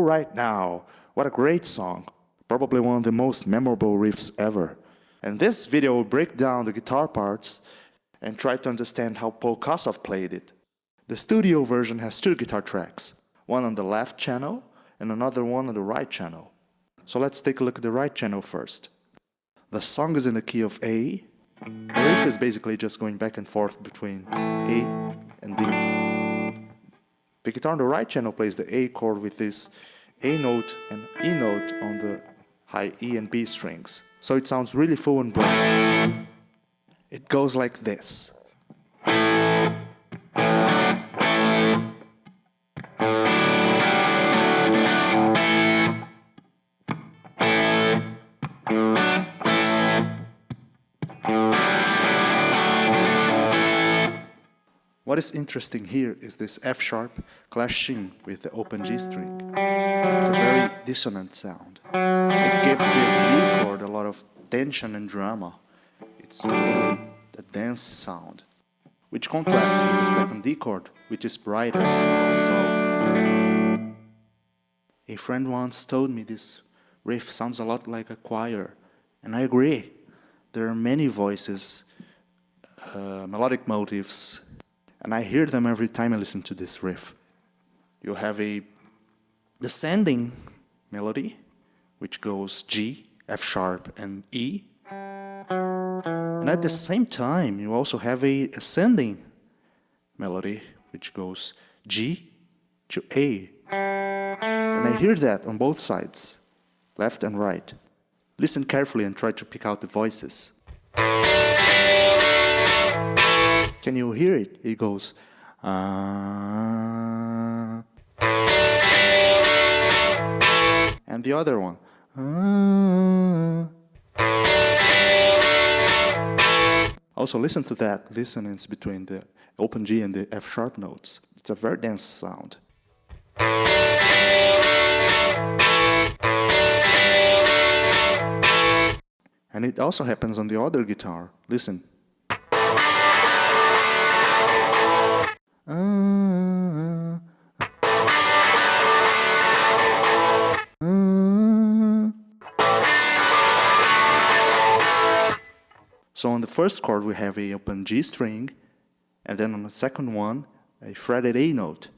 Alright now, what a great song. Probably one of the most memorable riffs ever. And this video will break down the guitar parts and try to understand how Kossoff played it. The studio version has two guitar tracks, one on the left channel and another one on the right channel. So let's take a look at the right channel first. The song is in the key of A. The riff is basically just going back and forth between A and D. The guitar on the right channel plays the A chord with this A note and E note on the high E and B strings. So it sounds really full and bright. It goes like this. What is interesting here is this F sharp clashing with the open G string. It's a very dissonant sound. It gives this D chord a lot of tension and drama. It's really a dense sound, which contrasts with the second D chord, which is brighter and more resolved. A friend once told me this riff sounds a lot like a choir, and I agree. There are many voices, melodic motifs, and I hear them every time I listen to this riff. You have a descending melody, which goes G, F sharp, and E. And at the same time, you also have a ascending melody, which goes G to A. And I hear that on both sides, left and right. Listen carefully and try to pick out the voices. Can you hear it? It goes and the other one Also listen to that dissonance between the open G and the F sharp notes. It's a very dense sound. And it also happens on the other guitar. Listen. So on the first chord we have a open G string, and then on the second one a fretted A note.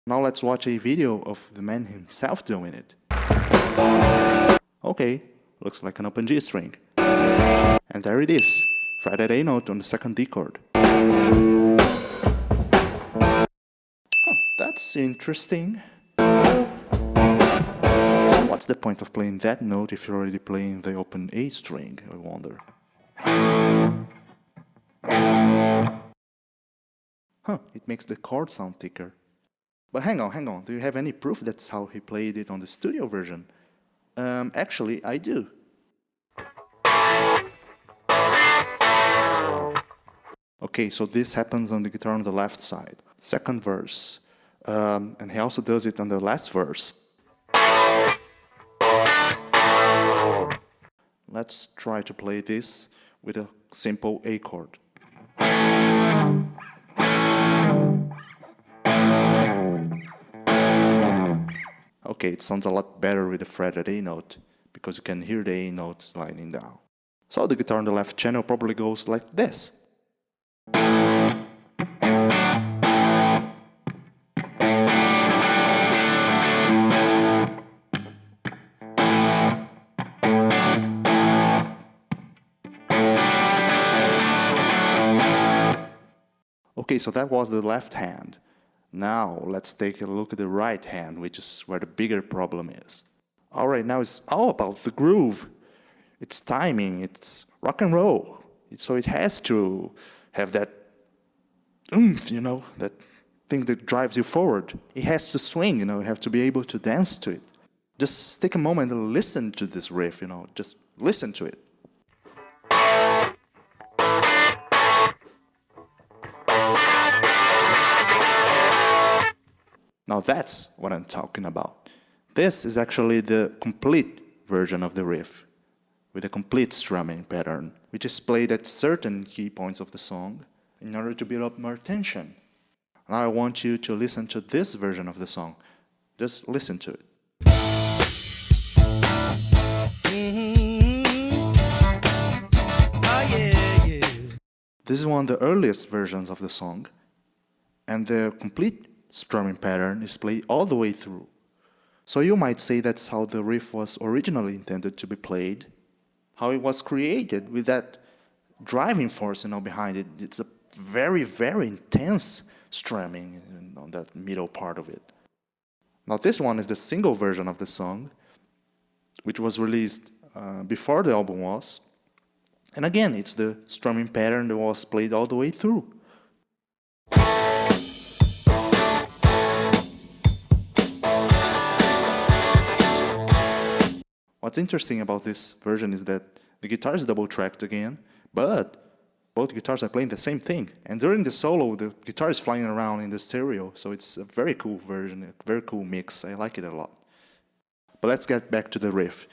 Now let's watch a video of the man himself doing it. Okay, looks like an open G string. And there it is, fretted A note on the second D chord. That's interesting. So what's the point of playing that note if you're already playing the open A string, I wonder? It makes the chord sound thicker. But hang on, do you have any proof that's how he played it on the studio version? Actually, I do. Okay, so this happens on the guitar on the left side. Second verse. And he also does it on the last verse. Let's try to play this with a simple A chord. Okay, it sounds a lot better with the fretted A note, because you can hear the A note sliding down. So the guitar on the left channel probably goes like this. Okay, so that was the left hand. Now let's take a look at the right hand, which is where the bigger problem is. Alright, now it's all about the groove. It's timing, it's rock and roll. So it has to have that oomph, that thing that drives you forward. It has to swing, you have to be able to dance to it. Just take a moment and listen to this riff, just listen to it. Now that's what I'm talking about. This is actually the complete version of the riff, with a complete strumming pattern, which is played at certain key points of the song in order to build up more tension. Now I want you to listen to this version of the song. Just listen to it. Oh yeah, yeah. This is one of the earliest versions of the song, and the complete strumming pattern is played all the way through. So you might say that's how the riff was originally intended to be played, how it was created with that driving force behind it. It's a very, very intense strumming on that middle part of it. Now this one is the single version of the song, which was released before the album was. And again, it's the strumming pattern that was played all the way through. What's interesting about this version is that the guitar is double-tracked again, but both guitars are playing the same thing. And during the solo, the guitar is flying around in the stereo, so it's a very cool version, a very cool mix. I like it a lot. But let's get back to the riff.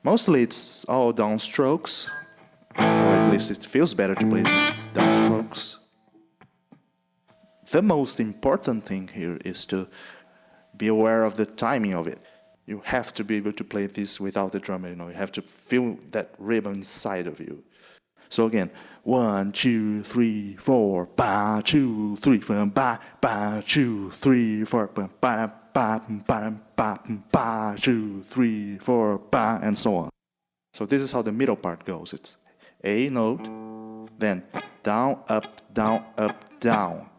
Mostly it's all downstrokes, or at least it feels better to play downstrokes. The most important thing here is to be aware of the timing of it. You have to be able to play this without the drummer, you have to feel that rhythm inside of you. So again, 1, 2, 3, 4, ba, 2, 3, 4, ba, ba, 2, 3, 4, ba, ba, ba, ba, ba, ba, 2, 3, 4, ba, and so on. So this is how the middle part goes. It's A note, then down, up, down, up, down.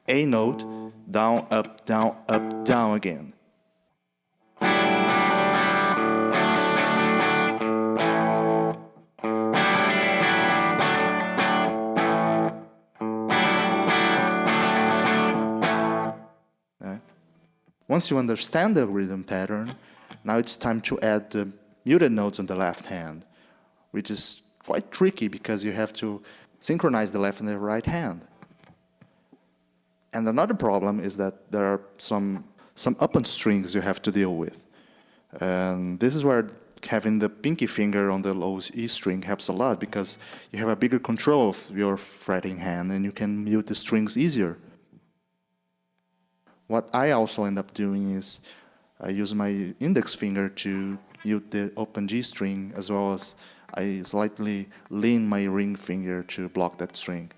A note, down, up, down again. Once you understand the rhythm pattern, now it's time to add the muted notes on the left hand, which is quite tricky because you have to synchronize the left and the right hand. And another problem is that there are some open strings you have to deal with. And this is where having the pinky finger on the low E string helps a lot, because you have a bigger control of your fretting hand and you can mute the strings easier. What I also end up doing is I use my index finger to mute the open G string, as well as I slightly lean my ring finger to block that string.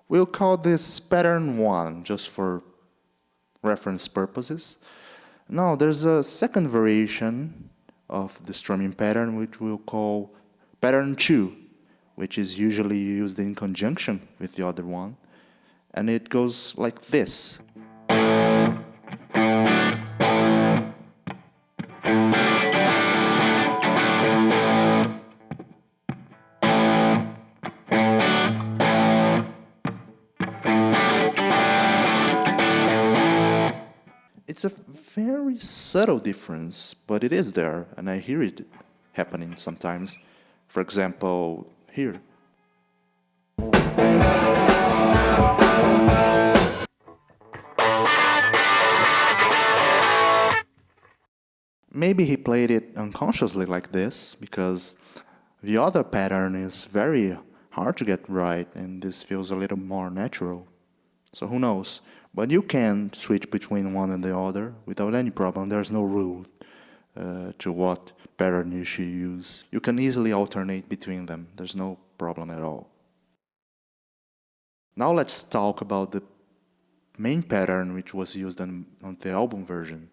We'll call this pattern 1, just for reference purposes. Now, there's a second variation of the strumming pattern, which we'll call pattern 2, which is usually used in conjunction with the other one. And it goes like this. It's a very subtle difference, but it is there, and I hear it happening sometimes. For example, here. Maybe he played it unconsciously like this, because the other pattern is very hard to get right, and this feels a little more natural. So who knows? But you can switch between one and the other without any problem. There's no rule to what pattern you should use. You can easily alternate between them. There's no problem at all. Now let's talk about the main pattern which was used on the album version.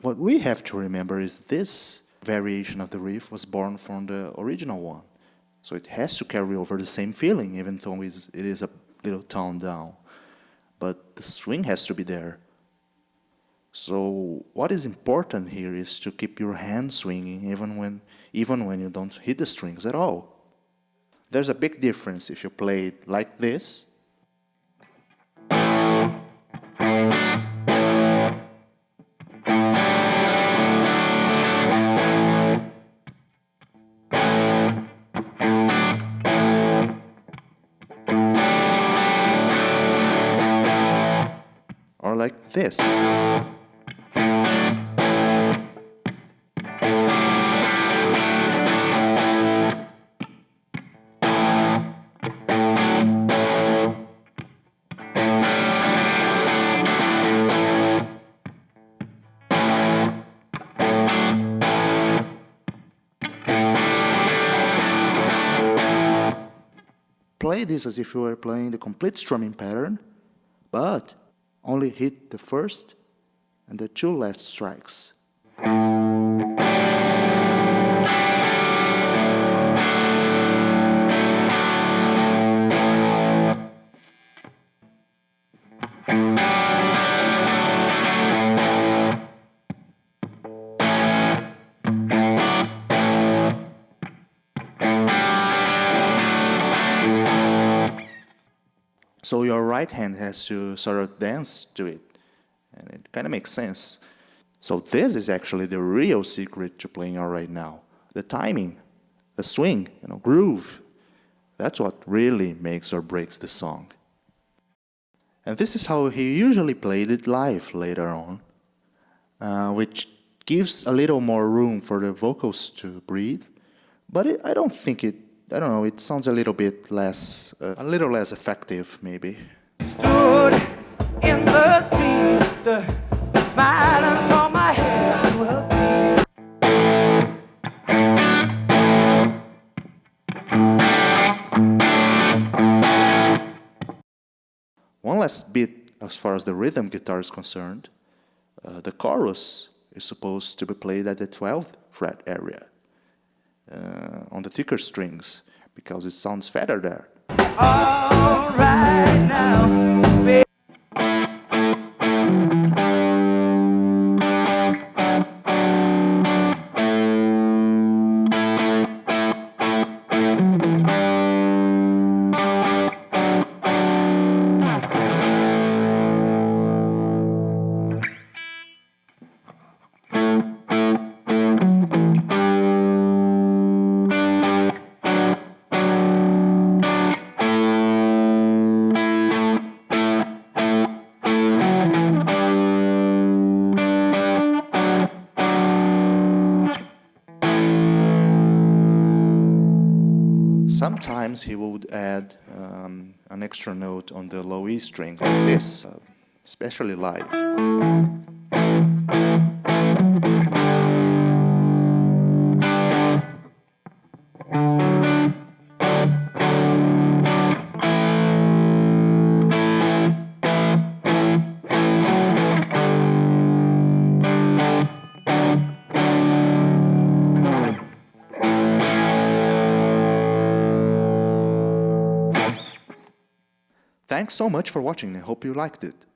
What we have to remember is this variation of the riff was born from the original one. So it has to carry over the same feeling, even though it is a little tone down. But the swing has to be there. So what is important here is to keep your hand swinging even when you don't hit the strings at all. There's a big difference if you play it like this, or like this. Play this as if you were playing the complete strumming pattern, but only hit the first and the two last strikes. So your right hand has to sort of dance to it, and it kind of makes sense. So this is actually the real secret to playing out right now. The timing, the swing, groove. That's what really makes or breaks the song. And this is how he usually played it live later on, which gives a little more room for the vocals to breathe. But I don't know, it sounds a little less effective, maybe. Stood in the street, smiling from my head to her feet. One last bit as far as the rhythm guitar is concerned. The chorus is supposed to be played at the 12th fret area. On the thicker strings, because it sounds fatter there. All right now, baby. Sometimes he would add an extra note on the low E string like this, especially live. Thanks so much for watching. I hope you liked it.